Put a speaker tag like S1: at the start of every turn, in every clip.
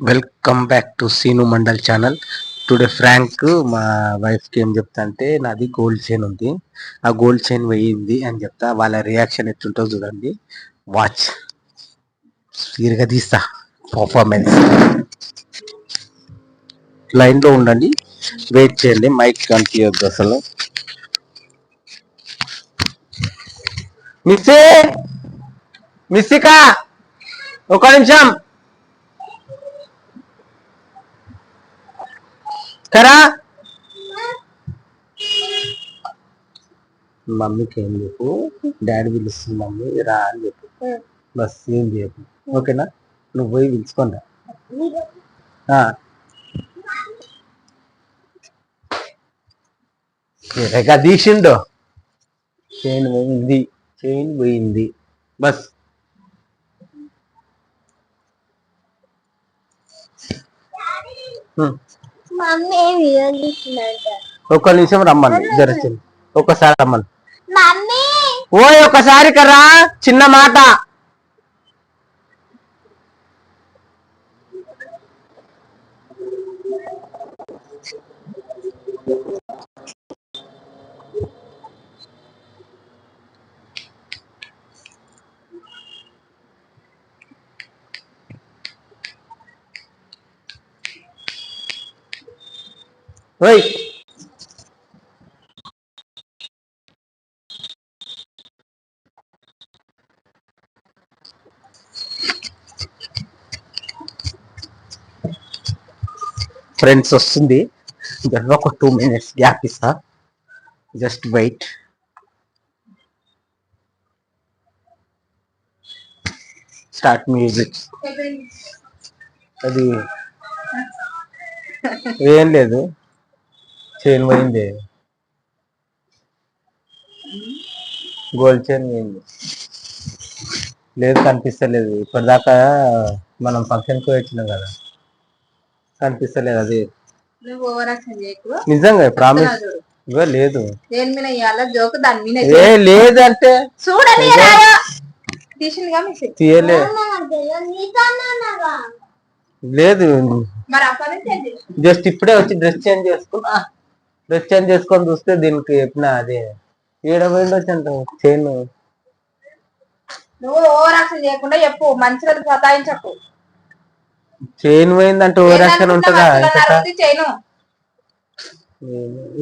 S1: Welcome back to Seenu Mandal channel. Today prank మా వైఫ్కి ఏం చెప్తా అంటే నాది గోల్డ్ చైన్ ఉంది, ఆ గోల్డ్ చైన్ పోయింది అని చెప్తా. వాళ్ళ రియాక్షన్ ఎట్లుంటుందో చూడండి. వాచ్ సీరియగా తీస్తా పర్ఫార్మెన్స్. లైన్లో ఉండండి, వెయిట్ చేయండి, మైక్ కనిపించద్దు అసలు. మిస్సీ మిస్సికా ఒక నిమిషం కరా. మమ్మీకి ఏం చెప్పు, డాడీ పిలుస్తుంది మమ్మీ రా అని చెప్పు, బస్ ఏం చెప్పు, ఓకేనా? నువ్వు పోయి పిలుచుకోండి. తీసిండు, చైన్ పోయింది, చైన్ పోయింది, బస్. ఒక్క నిమిషం రమ్మని జరచండి, ఒక్కసారి రమ్మని. ఓయ్ ఒకసారి కరా, చిన్న మాట. ఓయ్ ఫ్రెండ్స్ వస్తుంది, ఒక 2 minutes గ్యాప్ ఇస్తా, జస్ట్ వెయిట్. Start music. అది ఏం లేదు, చైన్ పోయింది, గోల్డ్ చైన్ పోయింది. లేదు కనిపిస్తలేదు, ఇప్పటిదాకా మనం ఫంక్షన్కి వచ్చినాం కదా, కనిపిస్తలేదు. అది నిజంగా ప్రామిస్ లేదు, లేదంటే తీయలే, లేదు. జస్ట్ ఇప్పుడే వచ్చి డ్రెస్ చేంజ్ చేసుకొని చూస్తే దీనికి చెప్పిన అదే ఏడ పోయిండొచ్చు అంట చైన్.
S2: నువ్వు ఓవర్ యాక్షన్ చేయకుండా చెప్పు, మంచిగా సతాయించకు.
S1: చైన్ పోయిందంటే ఓవర్ యాక్షన్ ఉంటుందా?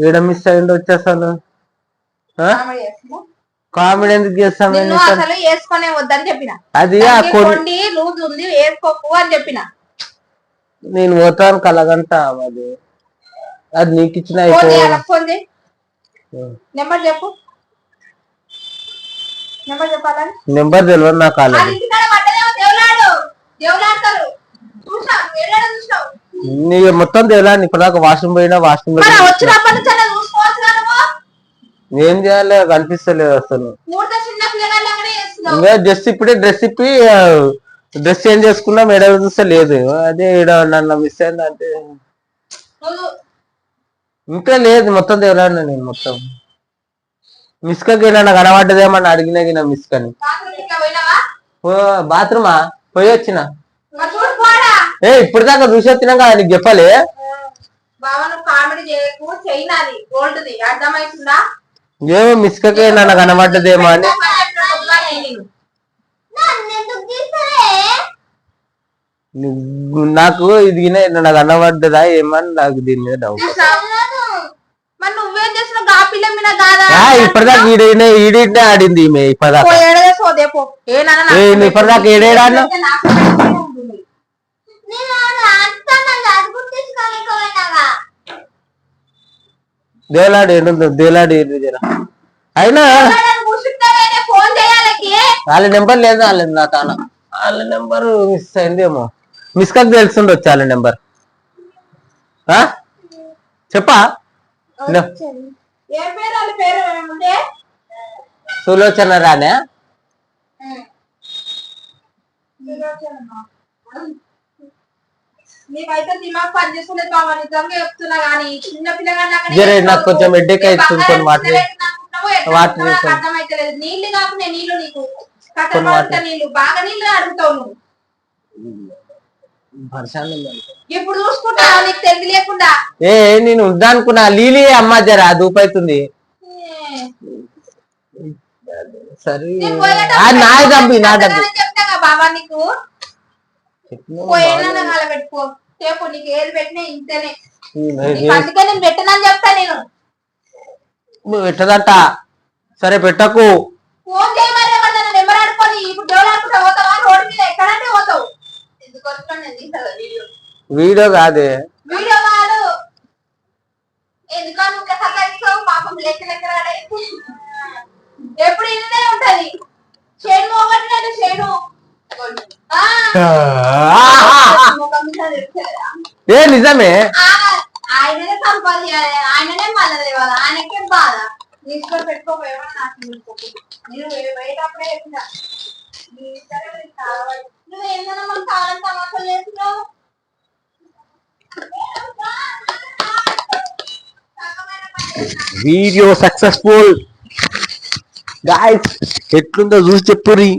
S1: ఏడ మిస్ అయ్యిండో వచ్చేసాను. కామెడీ ఎందుకు చేస్తాను?
S2: అసలు వేసుకునే వద్దని చెప్పిన, అది లూజ్ ఉంది వేసుకోకు అని చెప్పిన.
S1: నేను పోతాను కలగంట, అది అది నీకు ఇచ్చిన
S2: నెంబర్ చెప్పు,
S1: నెంబర్ తెలియదు నాకు. నీ మొత్తం తెలియదు. ఇప్పటిదాకా వాష్రూమ్ పోయినా, వాష్రూమ్ ఏం చేయాలి కనిపిస్తలేదు అసలు. ఇంకా జస్ట్ ఇప్పుడే డ్రెస్ ఇప్పి డ్రెస్ చేంజ్ చేసుకున్నా, మేడ చూస్తే లేదు. అదే ఈడ నన్ను మిస్ అయింది అంటే ఇంకా లేదు, మొత్తం తెలియదు. నేను మొత్తం మిస్కకి నన్ను కనబడ్డదేమని అడిగినా గిన మిస్కని. బాత్రూమా పోయి వచ్చిన, ఇప్పుడు దాకా చూసి వచ్చినా కదా, నీకు చెప్పలే. ఏమో మిస్కకి నన్ను కనబడ్డదేమో అని. నాకు ఇది నన్ను కనబడ్డదా ఏమని నాకు దీని మీద డౌట్. ఇప్పటిదాకా ఈడినే ఆడింది ఈమె, ఇప్పటిదాకా ఇప్పటిదాకా ఏడేడాను. దేలాడి దేలాడి అయినా వాళ్ళ నెంబర్ లేదు, వాళ్ళ నెంబర్ మిస్ అయిందేమో. మిస్కకి తెలుసుండొచ్చు వాళ్ళ నెంబర్. చెప్పా సులోచన రానే. నాకు కొంచెం హెడ్ఏక్ అవుతుంది, వాటర్
S2: నీళ్లు కాకుండా నీళ్లు నీకు నీళ్లు బాగా నీళ్లు అడుగుతావు నువ్వు. ఇప్పుడు చూసుకుంటా నీకు తెలివి లేకుండా.
S1: ఏ నేను వద్దా అనుకున్నా, లీలి అమ్మ జర దూపైతుంది. సరే నాయ చంపి నా డబ్బు
S2: చెప్తా బాబా నీకు పోయినా పెట్టుకో చెప్పు, నీకు ఏది పెట్టినా ఇంతనే. అందుకే నేను పెట్టనని చెప్తా. నేను
S1: పెట్టదంట. సరే పెట్టకు.
S2: ఫోన్ చేయమని ఏమన్నా నెంబర్ ఆడుకొని ఇప్పుడు దేవుడు ఆడుకుంటా పోతావా? రోడ్డు మీద ఎక్కడంటే పోతావు. ఎందుకు వస్తున్నాను నేను తీసాను
S1: వీడియో కాదే,
S2: వీడియో కాదు. ఎందుకని ఇంకా సతాయిస్తావు? పాపం లెక్క లెక్క ఎప్పుడు ఇల్లనే ఉంటది. చేను ఒకటి చేను
S1: ఏ నిజమే.
S2: ఆయననే సంపాదించాలి, ఆయననే మళ్ళీ లేవాలి. ఆయనకే బాధ. తీసుకొని పెట్టుకోపోయేవా నాకు నేను పోయేటప్పుడే చెప్పినా నువ్వు ఏందన్నా మనం కావాలని తమాషాలు చేస్తున్నావు.
S1: Video successful guys. ఎట్లుందో చూసి చెప్పుర్రి.